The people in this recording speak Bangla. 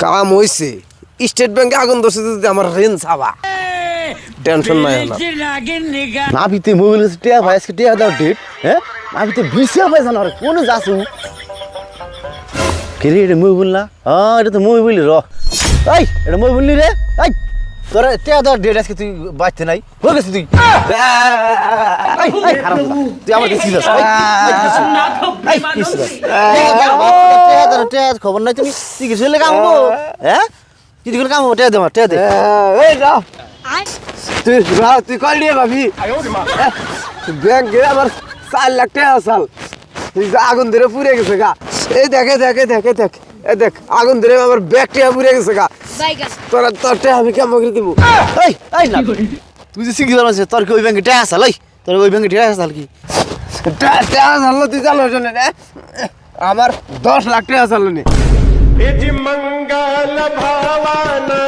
কাম হইছে স্টেট ব্যাংকে আগুন ধরছে যদি আমার ঋণ ছাবা টেনশন নাই না না ভিতে মোবাইল টিয়া ভাই আজকে টিয়া দাও ডেট হ্যাঁ না ভিতে বিসিয়া ভাই জানো রে কোন যাসু কেরে এটা মোবাইল না এটা তো মোবাইল র এই এটা মোবাইল নি রে এই তোরা টিয়া দাও ডেট আজকে তুই বাঁচতে নাই হয়ে গেছিস তুই এই খারাপ তুই আমার কাছে ছিলিস টিয়া খবর নাই তুমি তুই কিছু লেগে কামবো হ্যাঁ কি দিকে কামবো টিয়া দে আমার টিয়া দে এই যা তুই কল নিয়ে ভাবি ব্যাংকে আমার 4 লাখ টাকা আসাল আগুন ধরে পুড়ে গেছে গা এই দেখে এই দেখ আগুন ধরে আমার ব্যাগটা পুড়ে গেছে গা তোর টাকা আমি কেমন করে দিব এই না তুই যে সিগি জানাস তোর কি ওই ব্যাংকে টাকা আসাল এই তোর ওই ব্যাংকে টাকা আসাল কি টাকা আসাল তুই জানো শুনে না আমার 10 লাখ টাকা আসাল নি मंगल भावना